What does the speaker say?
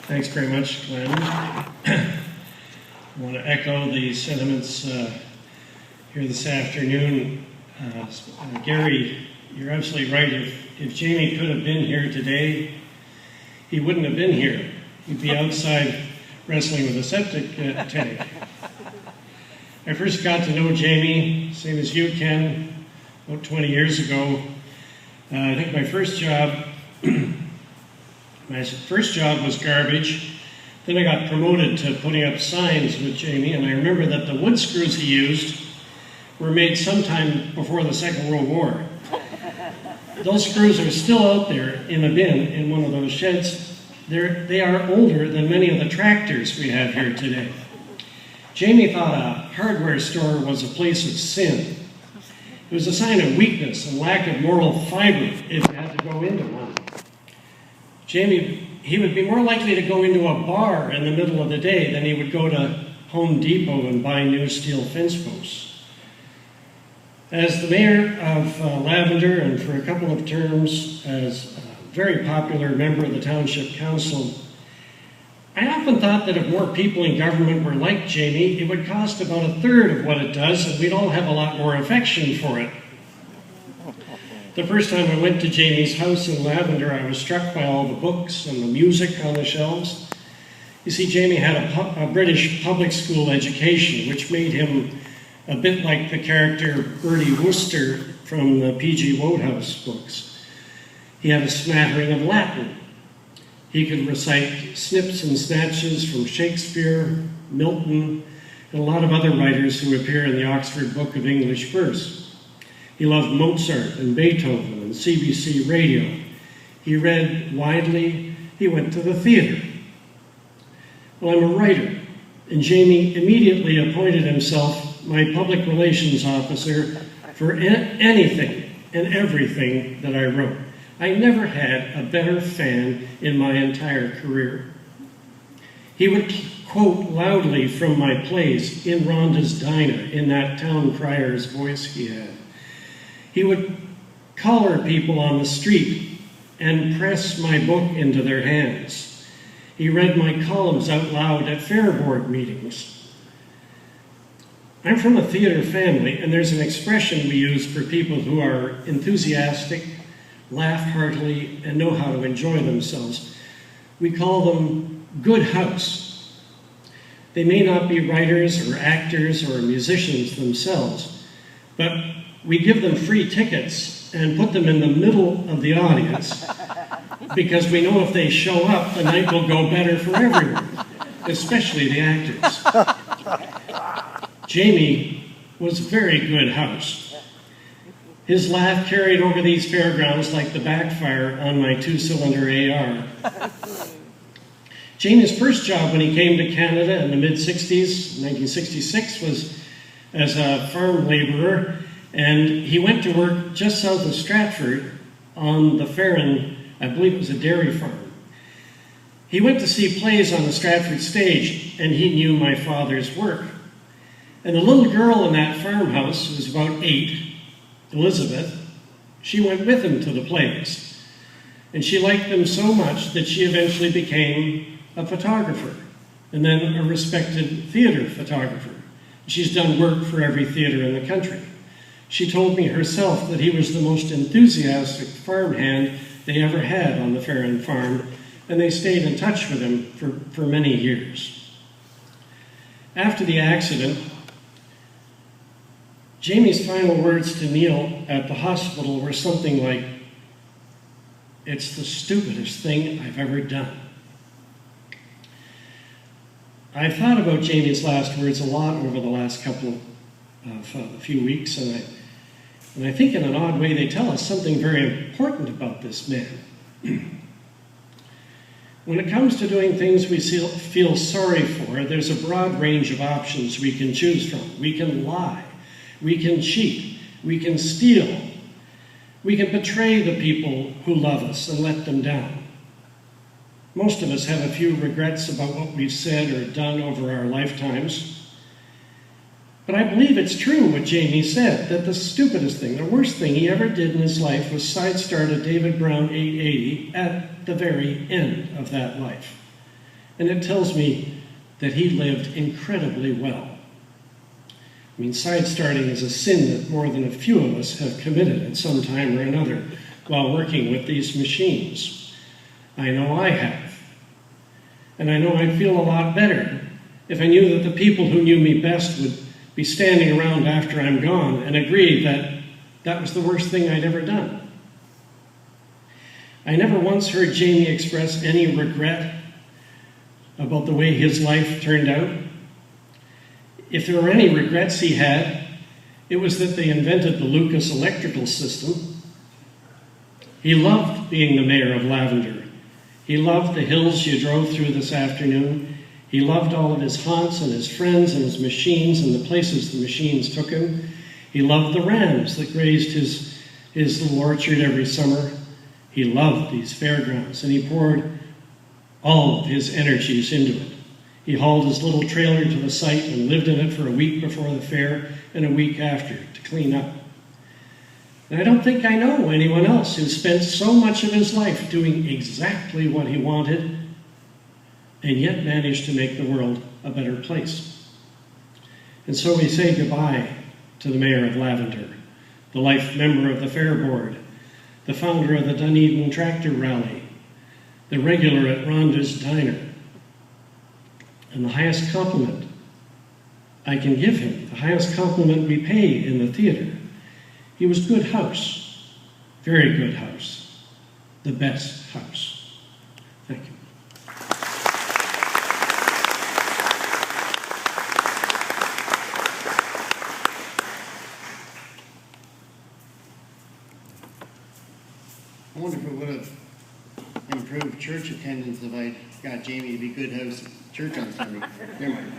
Thanks very much, Glenn. I want to echo the sentiments here this afternoon. Gary, you're absolutely right. If Jamie could have been here today, he wouldn't have been here. He'd be outside wrestling with a septic tank. I first got to know Jamie, same as you, Ken, about 20 years ago. I think my first job was garbage. Then I got promoted to putting up signs with Jamie, and I remember that the wood screws he used were made sometime before the Second World War. Those screws are still out there in a bin in one of those sheds. They are older than many of the tractors we have here today. Jamie thought a hardware store was a place of sin. It was a sign of weakness and lack of moral fiber if you had to go into one. Jamie, he would be more likely to go into a bar in the middle of the day than he would go to Home Depot and buy new steel fence posts. As the mayor of Lavender, and for a couple of terms as a very popular member of the Township Council, I often thought that if more people in government were like Jamie, it would cost about a third of what it does, and we'd all have a lot more affection for it. The first time I went to Jamie's house in Lavender, I was struck by all the books and the music on the shelves. You see, Jamie had a British public school education, which made him a bit like the character Bertie Wooster from the P.G. Wodehouse books. He had a smattering of Latin. He could recite snips and snatches from Shakespeare, Milton, and a lot of other writers who appear in the Oxford Book of English Verse. He loved Mozart and Beethoven and CBC radio. He read widely. He went to the theater. Well, I'm a writer, and Jamie immediately appointed himself my public relations officer for anything and everything that I wrote. I never had a better fan in my entire career. He would quote loudly from my plays in Rhonda's Diner in that town crier's voice he had. He would collar people on the street and press my book into their hands. He read my columns out loud at fair board meetings. I'm from a theater family, and there's an expression we use for people who are enthusiastic, laugh heartily, and know how to enjoy themselves. We call them good house. They may not be writers or actors or musicians themselves, but we give them free tickets and put them in the middle of the audience because we know if they show up, the night will go better for everyone, especially the actors. Jamie was very good house. His laugh carried over these fairgrounds like the backfire on my two-cylinder AR. Jamie's first job when he came to Canada in the mid-60s, 1966, was as a farm laborer, and he went to work just south of Stratford on the Farron, I believe it was a dairy farm. He went to see plays on the Stratford stage, and he knew my father's work. And the little girl in that farmhouse, who was about 8, Elizabeth, she went with him to the plays. And she liked them so much that she eventually became a photographer, and then a respected theater photographer. She's done work for every theater in the country. She told me herself that he was the most enthusiastic farmhand they ever had on the Farron farm, and they stayed in touch with him for many years. After the accident, Jamie's final words to Neil at the hospital were something like, "It's the stupidest thing I've ever done." I've thought about Jamie's last words a lot over the last couple of a few weeks, and I think in an odd way they tell us something very important about this man. When it comes to doing things we feel sorry for, there's a broad range of options we can choose from. We can lie, we can cheat, we can steal, we can betray the people who love us and let them down. Most of us have a few regrets about what we've said or done over our lifetimes. But I believe it's true what Jamie said, that the stupidest thing, the worst thing he ever did in his life was sidestart a David Brown 880 at the very end of that life. and it tells me that he lived incredibly well. I mean, side-starting is a sin that more than a few of us have committed at some time or another while working with these machines. I know I have. And I know I'd feel a lot better if I knew that the people who knew me best would be standing around after I'm gone and agree that that was the worst thing I'd ever done. I never once heard Jamie express any regret about the way his life turned out. If there were any regrets he had, it was that they invented the Lucas electrical system. He loved being the mayor of Lavender. He loved the hills you drove through this afternoon. He loved all of his haunts and his friends and his machines and the places the machines took him. He loved the rams that grazed his little orchard every summer. He loved these fairgrounds, and he poured all of his energies into it. He hauled his little trailer to the site and lived in it for a week before the fair and a week after to clean up. And I don't think I know anyone else who spent so much of his life doing exactly what he wanted and yet managed to make the world a better place. And so we say goodbye to the mayor of Lavender, the life member of the fair board, the founder of the Dunedin Tractor Rally, the regular at Rhonda's Diner. And the highest compliment I can give him, the highest compliment we pay in the theater, he was good house, very good house, the best house. Thank you. I wonder if it would have improved church attendance if I got Jamie to be good house at church on Sunday. Never mind.